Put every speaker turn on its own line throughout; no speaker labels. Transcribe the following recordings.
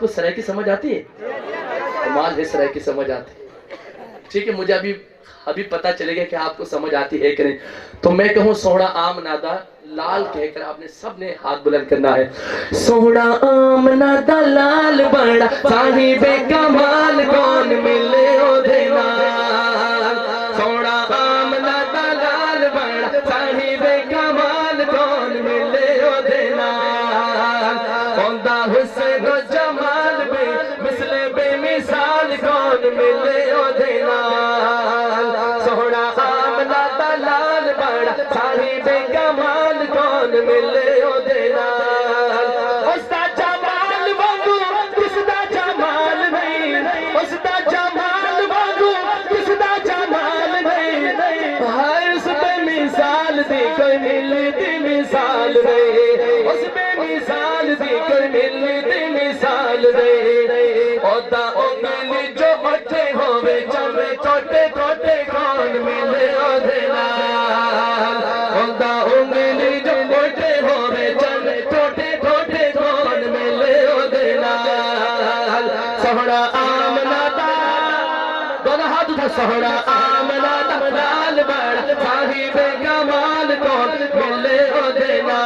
کو سرائکی سمجھ آتی ہے؟ کمال ہے، سرائکی سمجھ آتی ہے. ٹھیک ہے، مجھے ابھی پتہ چلے گا کہ آپ کو سمجھ آتی ہے کہ نہیں. تو میں کہوں سوڑا آم نادا لال کہہ کر آپ نے سب نے ہاتھ بلند کرنا ہے. سوڑا آم نادا لال بڑا صاحب کمال کون ملے او دینا. سوڑا آم نادا لال بڑا صاحب کمال کون ملے او دینا. اوندہ حسن و جمال بے مثل بے مثال کون ملے او دینا. سوڑا آم نادا لال بڑا صاحب کمال کون ملے او دینا. اس دا جمال وانگو کس دا جمال نہیں، اس دا جمال وانگو کس دا جمال نہیں. ہر اس بے مثال دی کوئی ملتی مثال نہیں، اس بے مثال دی کوئی ملتی مثال نہیں. اودا انگلی جو اٹھے ہوئے چمے چھوٹے چھوٹے کون ملے او دینا. اودا انگلی جو اٹھے ہوئے چمے چھوٹے چھوٹے کون ملے او دینا. سوڑا آم نادا دونوں ہاتھ اٹھا. سوڑا آم نادا لال بڑا صاحب کمال کون ملے او دینا.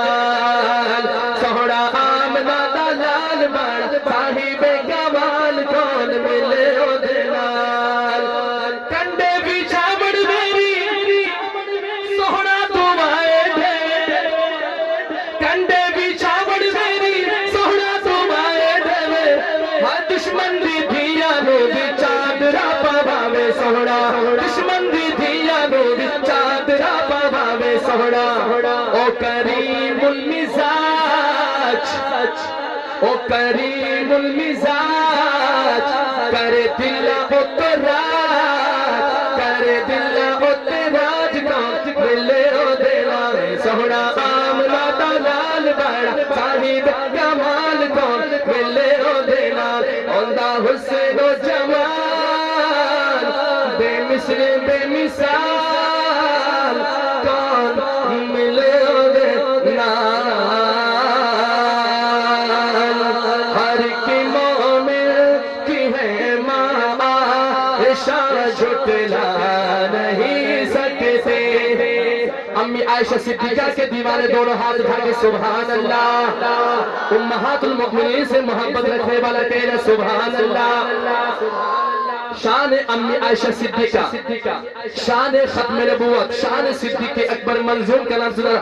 سوڑا آم نادا لال بڑا صاحب کمال کون ملے او دینا. کنڈے بچھاوڑ میری سوڑا تم آئے دے. کنڈے بچھاوڑ میری سوڑا تم آئے دے. ہر دشمن دی دھیا نو دی چادرا پاوے سوڑا. دشمن دی دھیا نو دی چادرا پاوے سوڑا. او کریم المزاج، او کریم المزاج، کرے دل اتراج، کرے دل اتراج کون ملے او دینا. سوڑا آم نادا لال بڑا صاحب کمال کون ملے او دینا. اوندہ حسن و جمال بے مثل بے مثال کون ملے او دینا. ہر کی مومن کی ہے ماں عائشہ جھٹلا نہیں سکتے. امی عائشہ صدیقہ کے دیوانے دونوں ہاتھ اٹھا کے سبحان اللہ. امہات المؤمنین سے محبت رکھنے والا کہنا سبحان اللہ. شان امی عائشہ صدیقہ، شان ختم نبوت، شان صدیق اکبر منظوم کا نام سنا.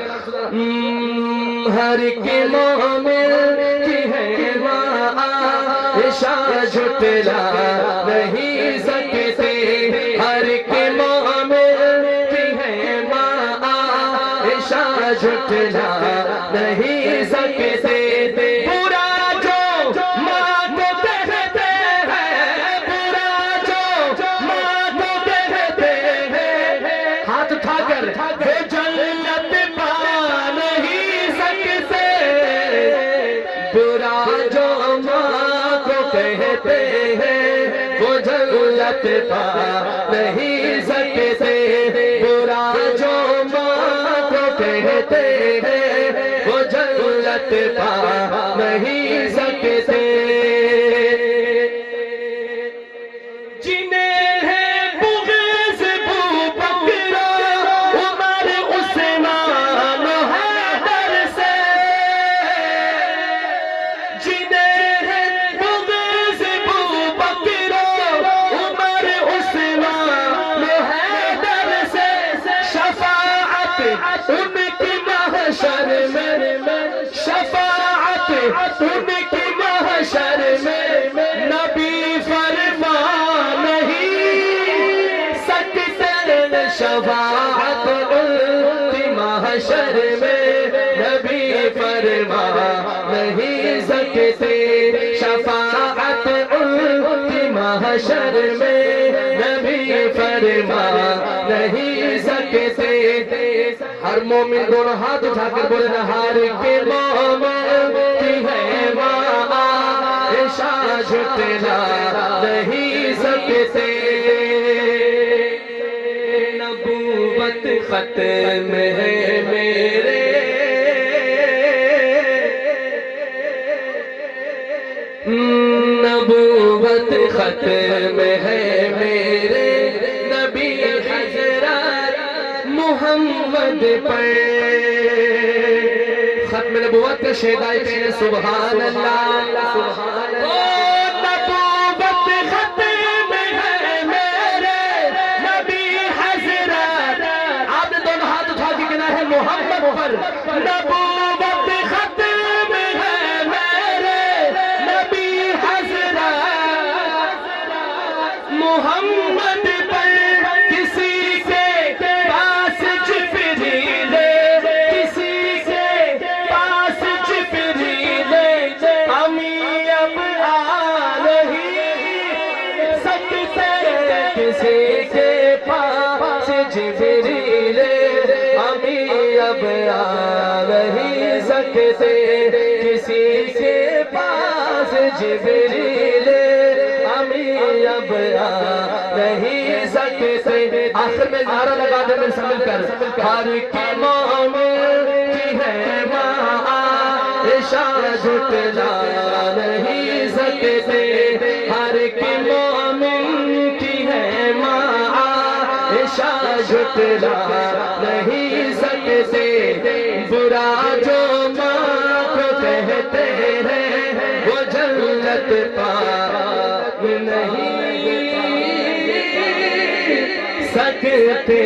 ہر کی مومن کی ہے ماں عائشہ جھٹلا نہیں سکتے. ہر کی مومن کی ہے ماں عائشہ جھٹلا نہیں سکتے. برا جو ماں کو کہتے ہیں، برا جو ماں کو کہتے ہیں، ہاتھ اٹھا کر وہ جنت پا نہیں سکتے. برا جو ماں کو کہتے ہیں وہ جنت پا نہیں سکتے. برا جو ماں کو کہتے ہیں وہ جنت پا نہیں سکتے. جنہیں ہے بغض ابوبکر عمر عثمان و حیدر سے، جنہیں ہے بغض ابوبکر عمر عثمان و حیدر سے، شفاعت ان کی محشر میں، شفاعت ان کی محشر میں نبی فرما نہیں سکتے. شفاعت ان کی محشر میں نبی فرما نہیں سکتے. شفاعت ان کی محشر میں نبی فرما نہیں سکتے. ہر مومن دونوں ہاتھ اٹھا کر بولے نا. ہر کے مومن کی ہے ماں عائشہ جھٹلا نہیں سکتے. نبوت ختم ہے میرے نبوت ختم ہے میرے نبی حضرت محمد پر ختم نبوت کے شہدائے کہنے سبحان اللہ سبحان اللہ نبوت ختم ہے میرے نبی حضرت آپ نے دونوں ہاتھ اٹھا کے کہنا ہے محمد پر نبوت ختم ہے میرے نبی حضرت محمد پر کسی کے پاس جبریل کسی کے پاس جبریل امی اب آ نہیں سکتے کسی کے پاس جبریل امی اب آ نہیں سکتے کسی کے پاس جبریل امی اب آ نہیں سکتے آخر میں نعرہ لگا دے میں سمجھ کر ہر کی مومن کی ہے ماں عائشہ جھٹلا نہیں سکتے ہر کی مومن کی ہے ماں عائشہ جھٹلا نہیں سکتے برا جو ماں کو کہتے ہیں وہ جنت پا نہیں سکتے